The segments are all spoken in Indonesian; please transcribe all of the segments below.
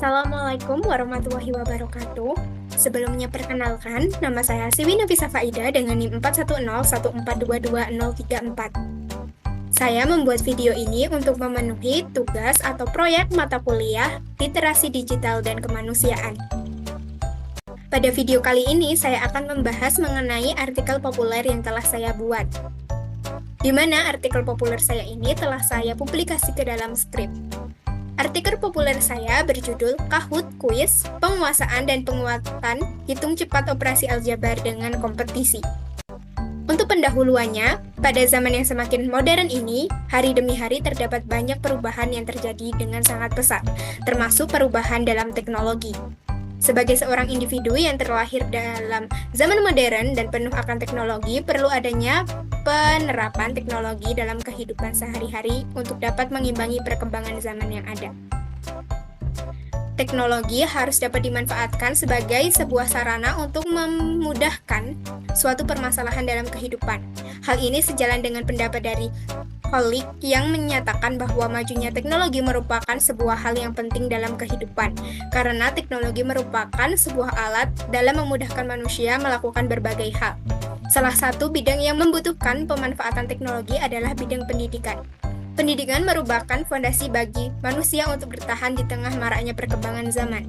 Assalamualaikum warahmatullahi wabarakatuh. Sebelumnya perkenalkan, nama saya Siwi Nafisa Faida dengan NIM 41014222034. Saya membuat video ini untuk memenuhi tugas atau proyek mata kuliah Literasi Digital dan Kemanusiaan. Pada video kali ini, saya akan membahas mengenai artikel populer yang telah saya buat, di mana artikel populer saya ini telah saya publikasi ke dalam skrip. Artikel populer saya berjudul Kahoot Kuis, Penguasaan dan Penguatan Hitung Cepat Operasi Aljabar dengan Kompetisi. Untuk pendahuluannya, pada zaman yang semakin modern ini, hari demi hari terdapat banyak perubahan yang terjadi dengan sangat pesat, termasuk perubahan dalam teknologi. Sebagai seorang individu yang terlahir dalam zaman modern dan penuh akan teknologi, perlu adanya penerapan teknologi dalam kehidupan sehari-hari untuk dapat mengimbangi perkembangan zaman yang ada. Teknologi harus dapat dimanfaatkan sebagai sebuah sarana untuk memudahkan suatu permasalahan dalam kehidupan. Hal ini sejalan dengan pendapat dari Hollick yang menyatakan bahwa majunya teknologi merupakan sebuah hal yang penting dalam kehidupan, karena teknologi merupakan sebuah alat dalam memudahkan manusia melakukan berbagai hal. Salah satu bidang yang membutuhkan pemanfaatan teknologi adalah bidang pendidikan. Pendidikan merupakan fondasi bagi manusia untuk bertahan di tengah maraknya perkembangan zaman.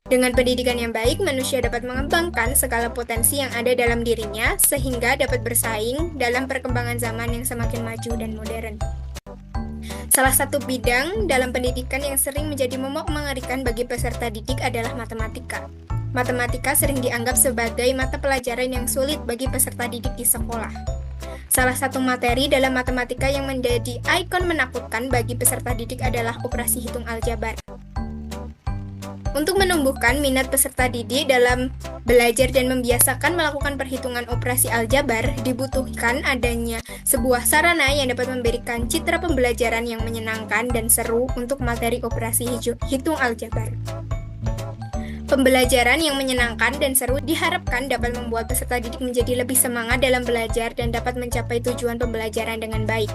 Dengan pendidikan yang baik, manusia dapat mengembangkan segala potensi yang ada dalam dirinya sehingga dapat bersaing dalam perkembangan zaman yang semakin maju dan modern. Salah satu bidang dalam pendidikan yang sering menjadi momok mengerikan bagi peserta didik adalah matematika. Matematika sering dianggap sebagai mata pelajaran yang sulit bagi peserta didik di sekolah. Salah satu materi dalam matematika yang menjadi ikon menakutkan bagi peserta didik adalah operasi hitung aljabar. Untuk menumbuhkan minat peserta didik dalam belajar dan membiasakan melakukan perhitungan operasi aljabar, dibutuhkan adanya sebuah sarana yang dapat memberikan citra pembelajaran yang menyenangkan dan seru untuk materi operasi hitung aljabar. Pembelajaran yang menyenangkan dan seru diharapkan dapat membuat peserta didik menjadi lebih semangat dalam belajar dan dapat mencapai tujuan pembelajaran dengan baik.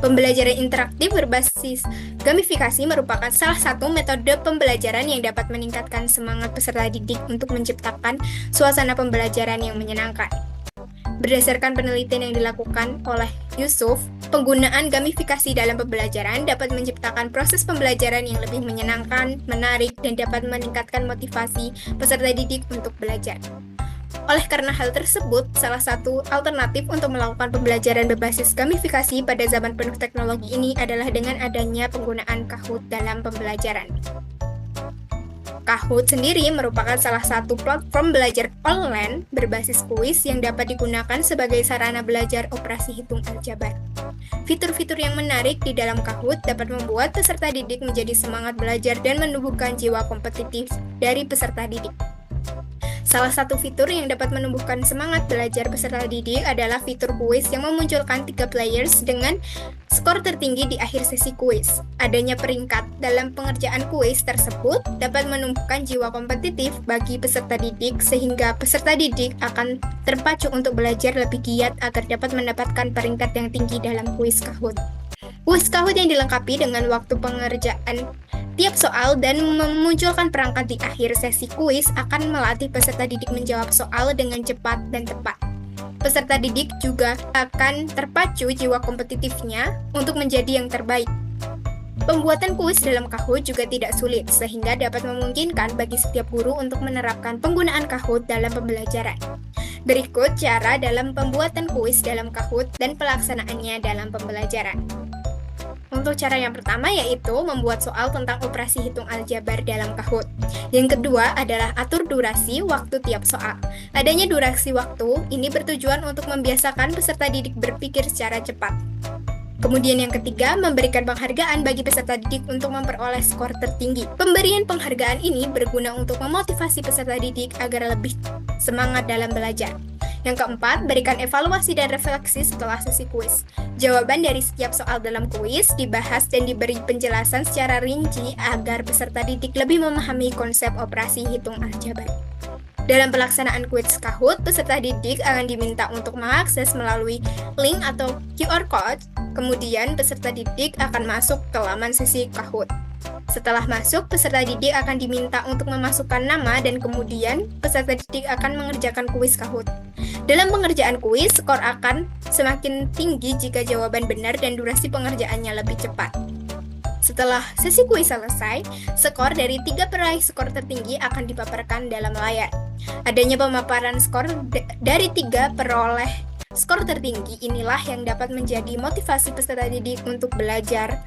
Pembelajaran interaktif berbasis gamifikasi merupakan salah satu metode pembelajaran yang dapat meningkatkan semangat peserta didik untuk menciptakan suasana pembelajaran yang menyenangkan. Berdasarkan penelitian yang dilakukan oleh Yusuf, penggunaan gamifikasi dalam pembelajaran dapat menciptakan proses pembelajaran yang lebih menyenangkan, menarik, dan dapat meningkatkan motivasi peserta didik untuk belajar. Oleh karena hal tersebut, salah satu alternatif untuk melakukan pembelajaran berbasis gamifikasi pada zaman penuh teknologi ini adalah dengan adanya penggunaan Kahoot dalam pembelajaran. Kahoot sendiri merupakan salah satu platform belajar online berbasis kuis yang dapat digunakan sebagai sarana belajar operasi hitung aljabar. Fitur-fitur yang menarik di dalam Kahoot dapat membuat peserta didik menjadi semangat belajar dan menumbuhkan jiwa kompetitif dari peserta didik. Salah satu fitur yang dapat menumbuhkan semangat belajar peserta didik adalah fitur kuis yang memunculkan 3 players dengan skor tertinggi di akhir sesi kuis. Adanya peringkat dalam pengerjaan kuis tersebut dapat menumbuhkan jiwa kompetitif bagi peserta didik sehingga peserta didik akan terpacu untuk belajar lebih giat agar dapat mendapatkan peringkat yang tinggi dalam kuis Kahoot. Kuis Kahoot yang dilengkapi dengan waktu pengerjaan tiap soal dan memunculkan perangkat di akhir sesi kuis akan melatih peserta didik menjawab soal dengan cepat dan tepat. Peserta didik juga akan terpacu jiwa kompetitifnya untuk menjadi yang terbaik. Pembuatan kuis dalam Kahoot juga tidak sulit, sehingga dapat memungkinkan bagi setiap guru untuk menerapkan penggunaan Kahoot dalam pembelajaran. Berikut cara dalam pembuatan kuis dalam Kahoot dan pelaksanaannya dalam pembelajaran. Untuk cara yang pertama yaitu membuat soal tentang operasi hitung aljabar dalam Kahoot. Yang kedua adalah atur durasi waktu tiap soal. Adanya durasi waktu ini bertujuan untuk membiasakan peserta didik berpikir secara cepat. Kemudian yang ketiga, memberikan penghargaan bagi peserta didik untuk memperoleh skor tertinggi. Pemberian penghargaan ini berguna untuk memotivasi peserta didik agar lebih semangat dalam belajar. Yang keempat, berikan evaluasi dan refleksi setelah sesi kuis. Jawaban dari setiap soal dalam kuis dibahas dan diberi penjelasan secara rinci agar peserta didik lebih memahami konsep operasi hitung aljabar. Dalam pelaksanaan kuis Kahoot, peserta didik akan diminta untuk mengakses melalui link atau QR code. Kemudian, peserta didik akan masuk ke laman sesi Kahoot. Setelah masuk, peserta didik akan diminta untuk memasukkan nama dan kemudian peserta didik akan mengerjakan kuis Kahoot. Dalam pengerjaan kuis, skor akan semakin tinggi jika jawaban benar dan durasi pengerjaannya lebih cepat. Setelah sesi kuis selesai, skor dari 3 peraih skor tertinggi akan dipaparkan dalam layar. Adanya pemaparan skor dari 3 peroleh skor tertinggi inilah yang dapat menjadi motivasi peserta didik untuk belajar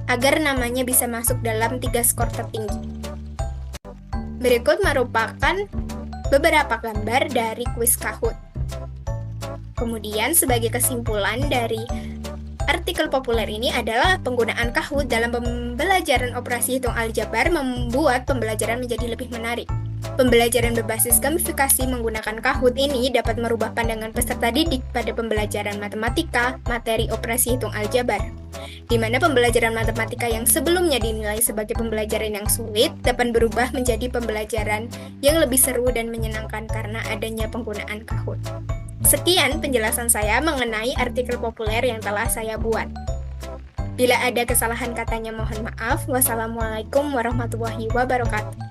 agar namanya bisa masuk dalam 3 skor tertinggi. Berikut merupakan beberapa gambar dari kuis Kahoot. Kemudian sebagai kesimpulan dari artikel populer ini adalah penggunaan Kahoot dalam pembelajaran operasi hitung aljabar membuat pembelajaran menjadi lebih menarik. Pembelajaran berbasis gamifikasi menggunakan Kahoot ini dapat merubah pandangan peserta didik pada pembelajaran matematika, materi operasi hitung aljabar, di mana pembelajaran matematika yang sebelumnya dinilai sebagai pembelajaran yang sulit dapat berubah menjadi pembelajaran yang lebih seru dan menyenangkan karena adanya penggunaan Kahoot. Sekian penjelasan saya mengenai artikel populer yang telah saya buat. Bila ada kesalahan katanya mohon maaf. Wassalamualaikum warahmatullahi wabarakatuh.